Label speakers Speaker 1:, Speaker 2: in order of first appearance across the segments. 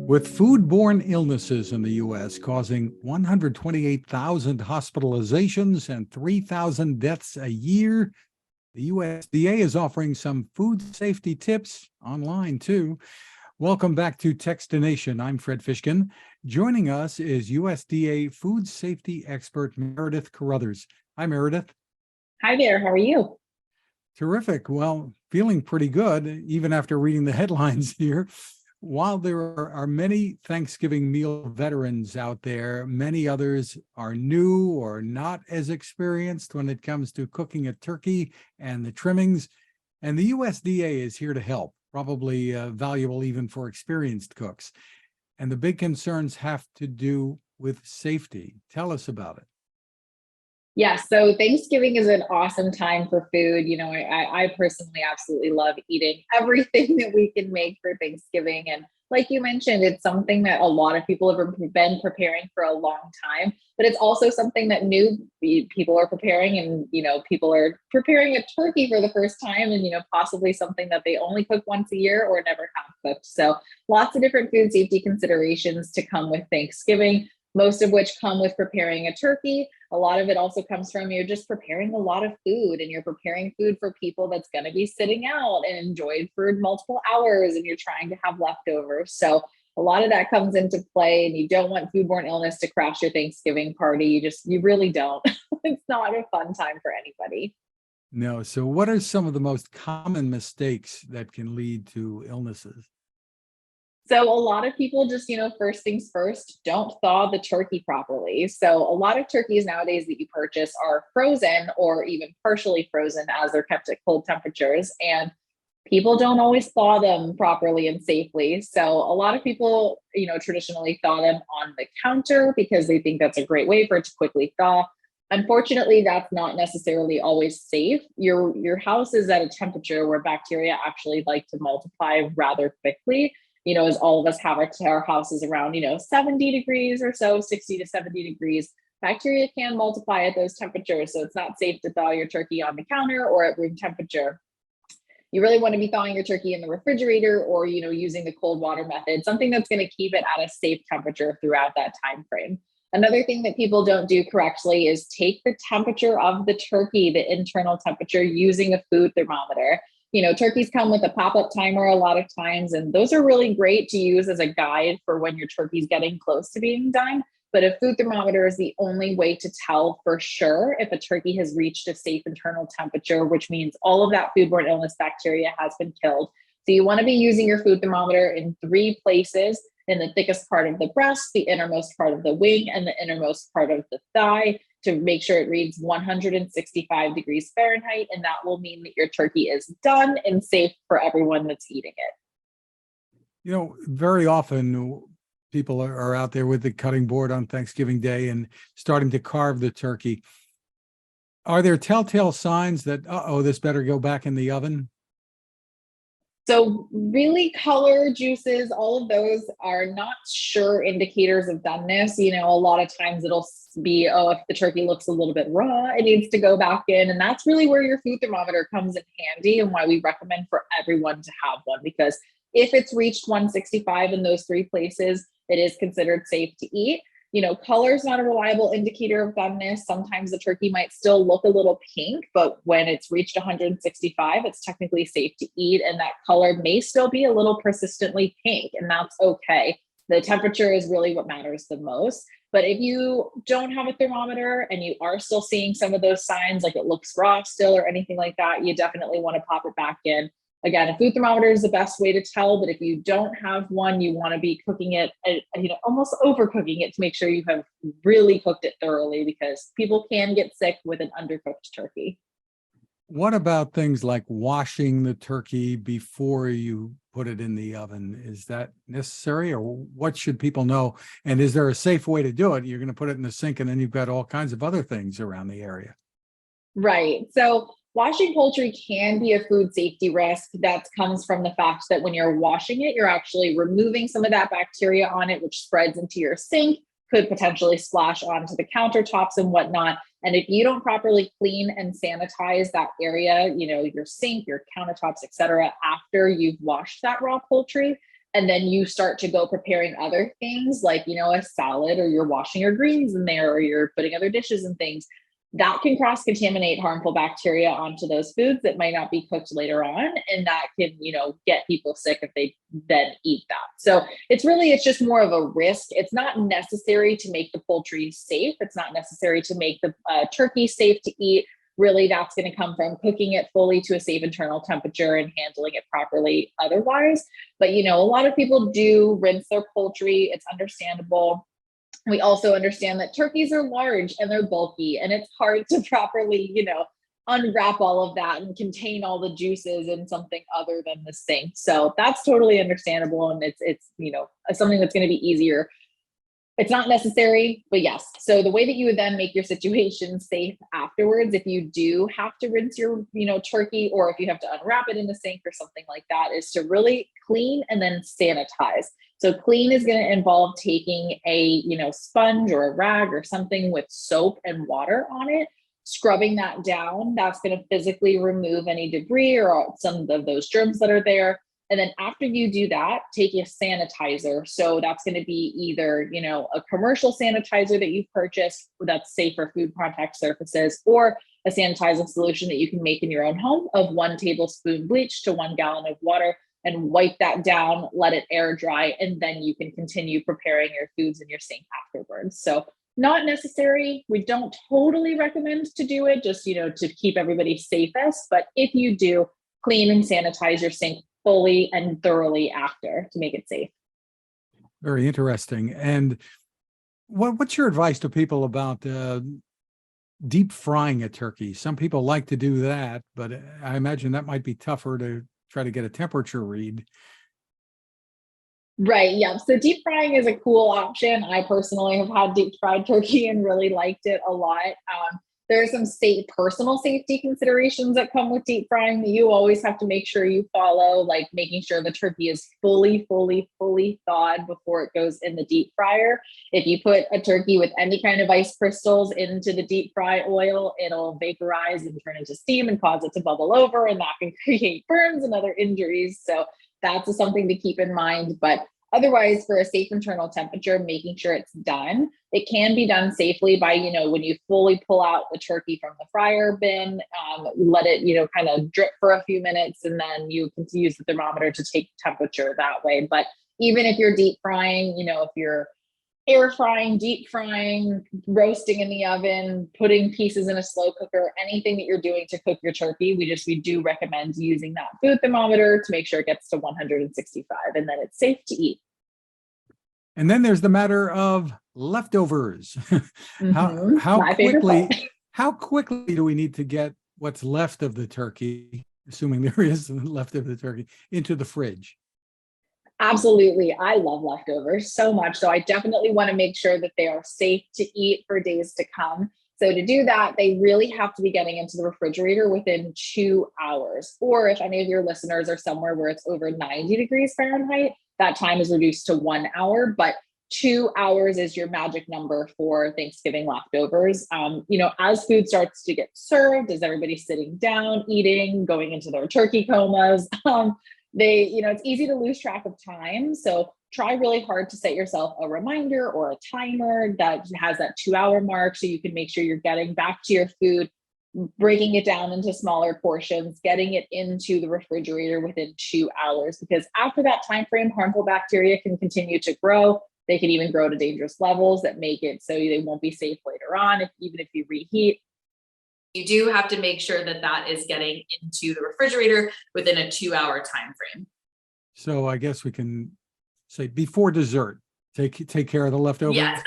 Speaker 1: With foodborne illnesses in the U.S. causing 128,000 hospitalizations and 3,000 deaths a year, the USDA is offering some food safety tips online too. Welcome back to Techstination. I'm Fred Fishkin. Joining us is USDA food safety expert Meredith Carruthers. Hi, Meredith.
Speaker 2: Hi there. How are you?
Speaker 1: Terrific. Well, feeling pretty good, even after reading the headlines here. While there are many Thanksgiving meal veterans out there, many others are new or not as experienced when it comes to cooking a turkey and the trimmings. And the USDA is here to help, probably valuable even for experienced cooks. And the big concerns have to do with safety. Tell us about it.
Speaker 2: Yeah, so Thanksgiving is an awesome time for food. I personally absolutely love eating everything that we can make for Thanksgiving. And like you mentioned, it's something that a lot of people have been preparing for a long time, but it's also something that new people are preparing. And, people are preparing a turkey for the first time and, possibly something that they only cook once a year or never have cooked. So lots of different food safety considerations to come with Thanksgiving, most of which come with preparing a turkey. A lot of it also comes from you're just preparing a lot of food, and you're preparing food for people that's going to be sitting out and enjoying food multiple hours, and you're trying to have leftovers. So a lot of that comes into play, and you don't want foodborne illness to crash your Thanksgiving party. You really don't. It's not a fun time for anybody.
Speaker 1: No. So what are some of the most common mistakes that can lead to illnesses?
Speaker 2: So a lot of people just, first things first, don't thaw the turkey properly. So a lot of turkeys nowadays that you purchase are frozen or even partially frozen as they're kept at cold temperatures. And people don't always thaw them properly and safely. So a lot of people, traditionally thaw them on the counter because they think that's a great way for it to quickly thaw. Unfortunately, that's not necessarily always safe. Your house is at a temperature where bacteria actually like to multiply rather quickly. As all of us have our houses around, 70 degrees or so, 60 to 70 degrees, bacteria can multiply at those temperatures. So it's not safe to thaw your turkey on the counter or at room temperature. You really want to be thawing your turkey in the refrigerator or, using the cold water method, something that's going to keep it at a safe temperature throughout that time frame. Another thing that people don't do correctly is take the temperature of the turkey, the internal temperature, using a food thermometer. Turkeys come with a pop-up timer a lot of times, and those are really great to use as a guide for when your turkey's getting close to being done. But a food thermometer is the only way to tell for sure if a turkey has reached a safe internal temperature, which means all of that foodborne illness bacteria has been killed. So you want to be using your food thermometer in 3 places: in the thickest part of the breast, the innermost part of the wing, and the innermost part of the thigh, to make sure it reads 165 degrees Fahrenheit. And that will mean that your turkey is done and safe for everyone that's eating it.
Speaker 1: Very often people are out there with the cutting board on Thanksgiving Day and starting to carve the turkey. Are there telltale signs that, this better go back in the oven?
Speaker 2: So really, color, juices, all of those are not sure indicators of doneness. A lot of times it'll be, if the turkey looks a little bit raw, it needs to go back in. And that's really where your food thermometer comes in handy, and why we recommend for everyone to have one, because if it's reached 165 in those 3 places, it is considered safe to eat. Color is not a reliable indicator of doneness. Sometimes the turkey might still look a little pink, but when it's reached 165, it's technically safe to eat. And that color may still be a little persistently pink, and that's okay. The temperature is really what matters the most. But if you don't have a thermometer and you are still seeing some of those signs, like it looks raw still or anything like that, you definitely want to pop it back in. Again, a food thermometer is the best way to tell, but if you don't have one, you want to be cooking it, almost overcooking it to make sure you have really cooked it thoroughly, because people can get sick with an undercooked turkey.
Speaker 1: What about things like washing the turkey before you put it in the oven? Is that necessary, or what should people know? And is there a safe way to do it? You're going to put it in the sink, and then you've got all kinds of other things around the area.
Speaker 2: Right. So washing poultry can be a food safety risk. That comes from the fact that when you're washing it, you're actually removing some of that bacteria on it, which spreads into your sink, could potentially splash onto the countertops and whatnot. And if you don't properly clean and sanitize that area, your sink, your countertops, etc., after you've washed that raw poultry, and then you start to go preparing other things like, a salad, or you're washing your greens in there, or you're putting other dishes and things, that can cross-contaminate harmful bacteria onto those foods that might not be cooked later on. And that can, get people sick if they then eat that. So it's just more of a risk. It's not necessary to make the poultry safe. It's not necessary to make the turkey safe to eat. Really, that's going to come from cooking it fully to a safe internal temperature and handling it properly otherwise. But, a lot of people do rinse their poultry. It's understandable. We also understand that turkeys are large and they're bulky, and it's hard to properly, unwrap all of that and contain all the juices in something other than the sink. So that's totally understandable. And it's something that's going to be easier. It's not necessary, but yes. So the way that you would then make your situation safe afterwards, if you do have to rinse your, turkey, or if you have to unwrap it in the sink or something like that, is to really clean and then sanitize. So clean is going to involve taking a, sponge or a rag or something with soap and water on it, scrubbing that down. That's going to physically remove any debris or some of those germs that are there. And then after you do that, take a sanitizer. So that's going to be either, a commercial sanitizer that you've purchased that's safe for food contact surfaces, or a sanitizing solution that you can make in your own home of 1 tablespoon bleach to 1 gallon of water, and wipe that down, let it air dry, and then you can continue preparing your foods in your sink afterwards. So not necessary. We don't totally recommend to do it, just, to keep everybody safest. But if you do, clean and sanitize your sink fully and thoroughly after to make it safe.
Speaker 1: Very interesting. And what's your advice to people about deep frying a turkey? Some people like to do that, but I imagine that might be tougher to try to get a temperature read.
Speaker 2: Right. Yeah. So deep frying is a cool option. I personally have had deep fried turkey and really liked it a lot. There are some personal safety considerations that come with deep frying that you always have to make sure you follow, like making sure the turkey is fully thawed before it goes in the deep fryer. If you put a turkey with any kind of ice crystals into the deep fry oil, it'll vaporize and turn into steam and cause it to bubble over, and that can create burns and other injuries. So that's something to keep in mind. But otherwise, for a safe internal temperature, making sure it's done. It can be done safely by, when you fully pull out the turkey from the fryer bin, let it, kind of drip for a few minutes, and then you can use the thermometer to take temperature that way. But even if you're deep frying, if you're air frying, deep frying, roasting in the oven, putting pieces in a slow cooker, anything that you're doing to cook your turkey, we do recommend using that food thermometer to make sure it gets to 165, and then it's safe to eat.
Speaker 1: And then there's the matter of leftovers.
Speaker 2: Mm-hmm.
Speaker 1: How quickly do we need to get what's left of the turkey, assuming there is left of the turkey, into the fridge?
Speaker 2: Absolutely. I love leftovers so much. So I definitely want to make sure that they are safe to eat for days to come. So to do that, they really have to be getting into the refrigerator within 2 hours. Or if any of your listeners are somewhere where it's over 90 degrees Fahrenheit, that time is reduced to 1 hour. But 2 hours is your magic number for Thanksgiving leftovers. As food starts to get served, as everybody's sitting down, eating, going into their turkey comas, it's easy to lose track of time. So try really hard to set yourself a reminder or a timer that has that 2 hour mark, so you can make sure you're getting back to your food, breaking it down into smaller portions, getting it into the refrigerator within 2 hours, because after that time frame, harmful bacteria can continue to grow. They can even grow to dangerous levels that make it so they won't be safe later on, even if you reheat. You do have to make sure that that is getting into the refrigerator within a 2 hour time frame.
Speaker 1: So I guess we can say before dessert, take care of the leftovers.
Speaker 2: Yes,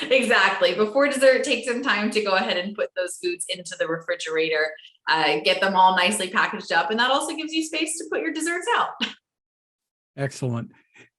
Speaker 2: exactly. Before dessert, take some time to go ahead and put those foods into the refrigerator, get them all nicely packaged up. And that also gives you space to put your desserts out.
Speaker 1: Excellent.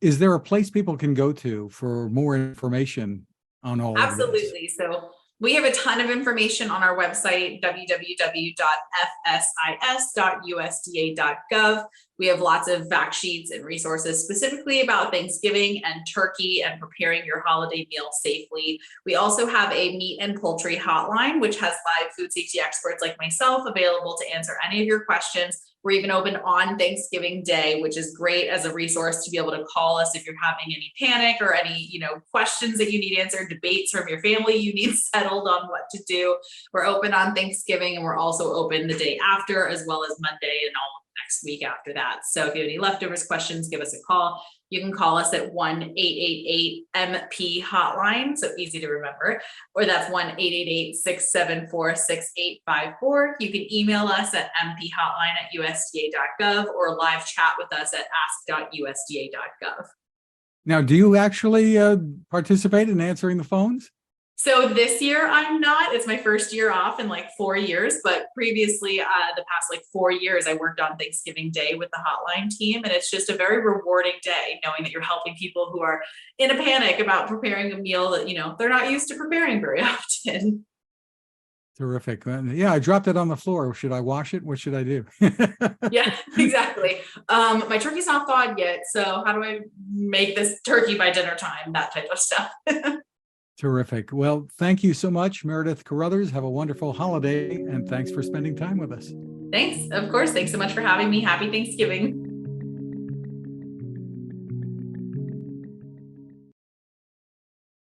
Speaker 1: Is there a place people can go to for more information on all of this?
Speaker 2: Absolutely. So we have a ton of information on our website, www.fsis.usda.gov. We have lots of fact sheets and resources specifically about Thanksgiving and turkey and preparing your holiday meal safely. We also have a meat and poultry hotline, which has live food safety experts like myself available to answer any of your questions
Speaker 3: We're even open on Thanksgiving Day, which is great as a resource to be able to call us if you're having any panic or any, questions that you need answered, debates from your family you need settled on what to do. We're open on Thanksgiving, and we're also open the day after, as well as Monday and all next week after that. So if you have any leftovers questions, give us a call. You can call us at 1-888-MP-HOTLINE, so easy to remember, or that's 1-888-674-6854. You can email us at mphotline@usda.gov or live chat with us at ask.usda.gov.
Speaker 1: Now, do you actually participate in answering the phones?
Speaker 3: So this year I'm not. It's my first year off in like 4 years, but previously the past like 4 years I worked on Thanksgiving Day with the hotline team, and it's just a very rewarding day knowing that you're helping people who are in a panic about preparing a meal that they're not used to preparing very often.
Speaker 1: Terrific. Yeah, I dropped it on the floor. Should I wash it? What should I do?
Speaker 3: Yeah, exactly. My turkey's not thawed yet, so how do I make this turkey by dinner time? That type of stuff.
Speaker 1: Terrific. Well, thank you so much, Meredith Carruthers. Have a wonderful holiday, and thanks for spending time with us.
Speaker 3: Thanks. Of course. Thanks so much for having me. Happy Thanksgiving.